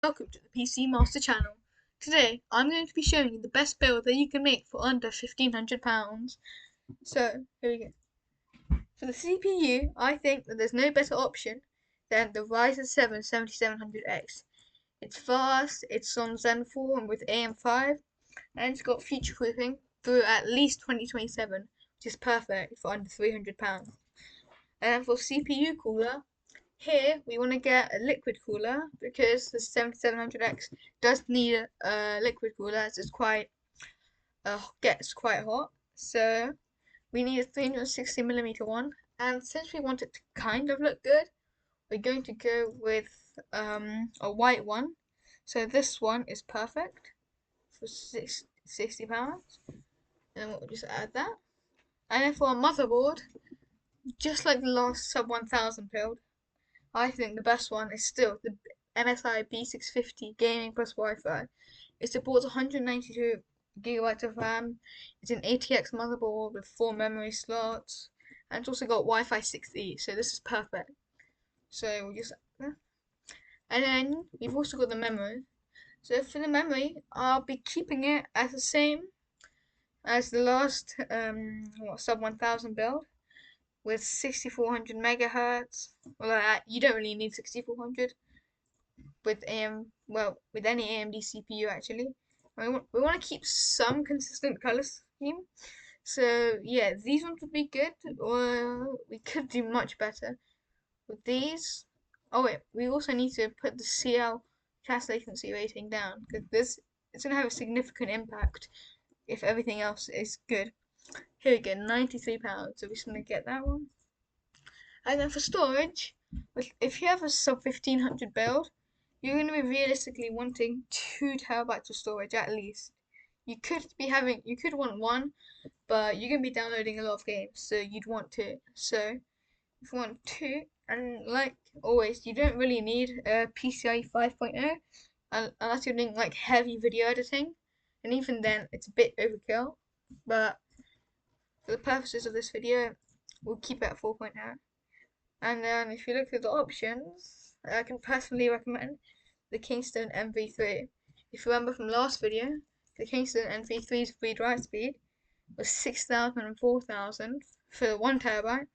Welcome to the PC Master channel. Today I'm going to be showing you the best build that you can make for under £1,500. So here we go. For the CPU, I think that there's no better option than the Ryzen 7 7700X. It's fast, it's on Zen 4 and with AM5, and it's got future proofing through at least 2027, which is perfect for under £300. And for CPU cooler, here we want to get a liquid cooler because the 7700X does need a liquid cooler as it's quite gets quite hot. So we need a 360mm one, and since we want it to kind of look good, we're going to go with a white one. So this one is perfect for £60, and we'll just add that. And then for a motherboard, just like the last sub 1000 build, I think the best one is still the MSI B650 Gaming plus Wi-Fi. It supports 192GB of RAM. It's an ATX motherboard with 4 memory slots, and it's also got Wi-Fi 6E. So this is perfect. So we'll just and then we've also got the memory. So for the memory, I'll be keeping it as the same as the last sub 1000 build with 6400 megahertz. Well, you don't really need 6400 with with any AMD CPU actually. We want to keep some consistent color scheme. So yeah, these ones would be good, or we could do much better with these. Oh wait, we also need to put the CL cache latency rating down because this it's gonna have a significant impact if everything else is good. Here we go, £93. So we're just gonna get that one. And then for storage, if you have a sub 1500 build, you're going to be realistically wanting 2 TB of storage at least. You could want one, but you're going to be downloading a lot of games, so you'd want two. So if you want two, and like always, you don't really need a PCIe 5.0 unless you're doing like heavy video editing, and even then, it's a bit overkill. But for the purposes of this video, we'll keep it at 4.0. And then if you look at the options, I can personally recommend the Kingston NV3. If you remember from last video, the Kingston NV3's read write speed was 6,000 and 4,000 for 1 TB,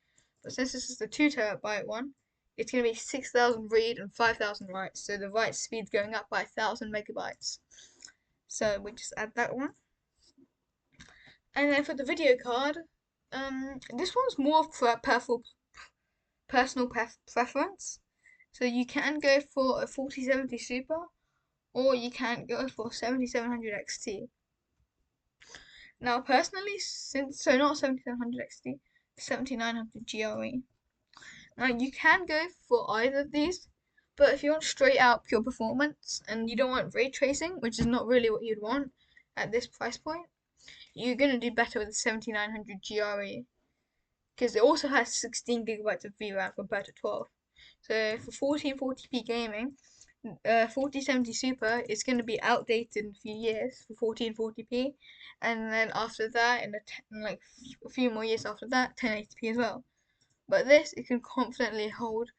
but since this is the 2 TB one, it's going to be 6,000 read and 5,000 write, so the write speed's going up by 1,000 megabytes. So we just add that one. And then for the video card, this one's more for personal preference. So you can go for a 4070 Super, or you can go for 7700 XT. Now, personally, not 7700 XT, 7900 GRE. Now, you can go for either of these, but if you want straight out pure performance and you don't want ray tracing, which is not really what you'd want at this price point, you're gonna do better with the 7900 GRE because it also has 16GB of VRAM compared to 12. So for 1440p gaming, 4070 Super is going to be outdated in a few years for 1440p, and then after that, in like a few more years after that, 1080p as well. But this it can confidently hold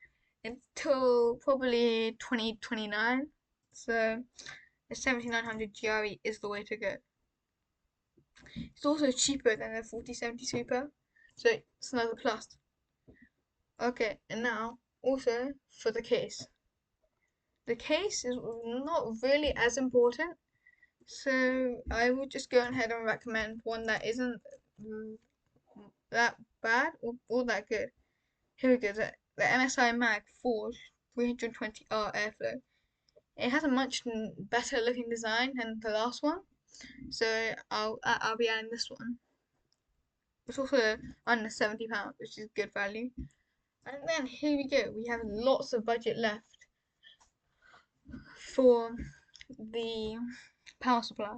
until probably 2029. So the 7900 GRE is the way to go. It's also cheaper than the 4070 Super, so it's another plus. Okay, and now also for the case. The case is not really as important, so I would just go ahead and recommend one that isn't that bad or that good. Here we go, the MSI Mag Forge 320R Airflow. It has a much better looking design than the last one, so I'll be adding this one. It's also under £70, which is good value. And then here we go, we have lots of budget left for the power supply.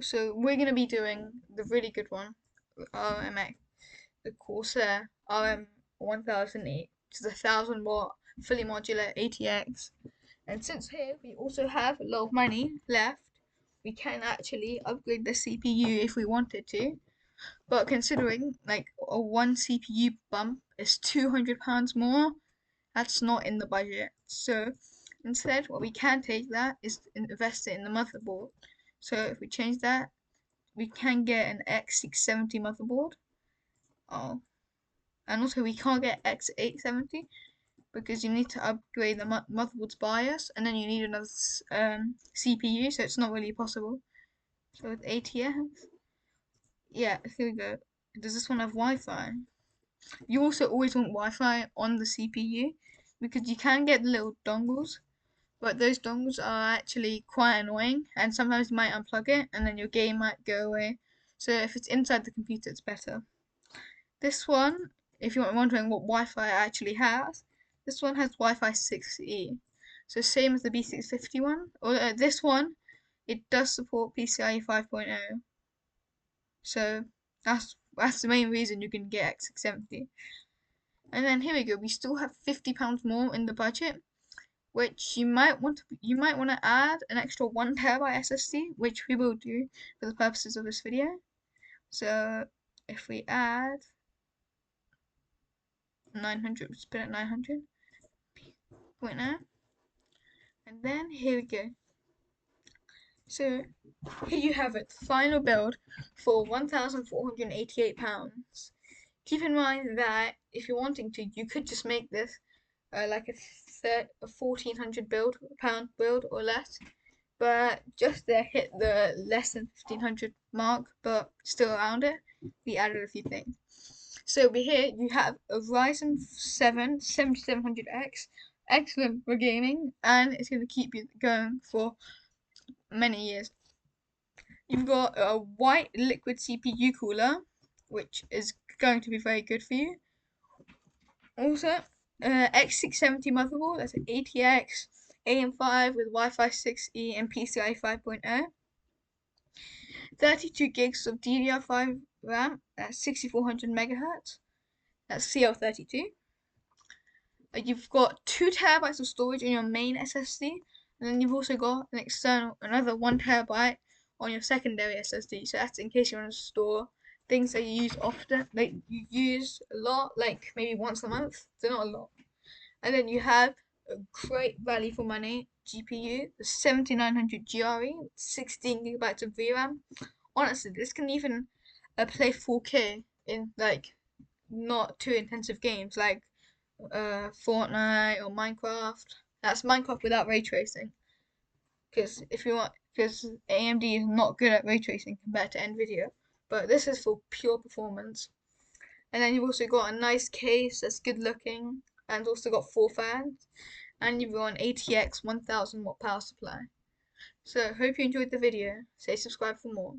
So we're going to be doing the really good one, RMA, the Corsair RM1008, which is a 1000 watt fully modular ATX. And since here we also have a lot of money left, we can actually upgrade the CPU if we wanted to. But considering like a one CPU bump is £200 more, that's not in the budget. So Instead, what we can take that is invest it in the motherboard. So if we change that, we can get an X670 motherboard. Oh, and also we can't get X870 because you need to upgrade the motherboard's BIOS, and then you need another CPU, so it's not really possible. So with ATX, yeah, here we go. Does this one have Wi-Fi? You also always want Wi-Fi on the CPU because you can get the little dongles, but those dongles are actually quite annoying, and sometimes you might unplug it and then your game might go away. So if it's inside the computer, it's better. This one, if you're wondering what Wi-Fi actually has, this one has Wi-Fi 6E. So same as the B650 one, or this one, it does support PCIe 5.0. So that's the main reason you can get X670. And then here we go. We still have £50 more in the budget, which you might want to add an extra 1TB SSD, which we will do for the purposes of this video. So if we add 900, we spin at 900. Now, and then here we go. So here you have it, final build for £1,488. Keep in mind that if you're wanting to, you could just make this like a £1,400 pound build or less, but just to hit the less than 1,500 mark, but still around it, we added a few things. So over here you have a Ryzen 7 7700X, excellent for gaming, and it's going to keep you going for many years. You've got a white liquid CPU cooler, which is going to be very good for you. Also, X670 motherboard, that's an ATX AM5 with Wi-Fi 6E and PCIe 5.0. 32 gigs of DDR5 RAM, that's 6400 megahertz, that's CL32. You've got 2TB of storage in your main SSD, and then you've also got another 1TB on your secondary SSD. So that's in case you want to store things that you use often, like you use a lot, like maybe once a month. So not a lot. And then you have a great value for money GPU, the 7900 GRE, 16 gigabytes of VRAM. Honestly, this can even play 4K in like not too intensive games like Fortnite or Minecraft. That's Minecraft without ray tracing. Because AMD is not good at ray tracing compared to Nvidia, but this is for pure performance. And then you've also got a nice case that's good looking, and also got 4 fans, and you've got an ATX 1000 watt power supply. So hope you enjoyed the video. Say subscribe for more.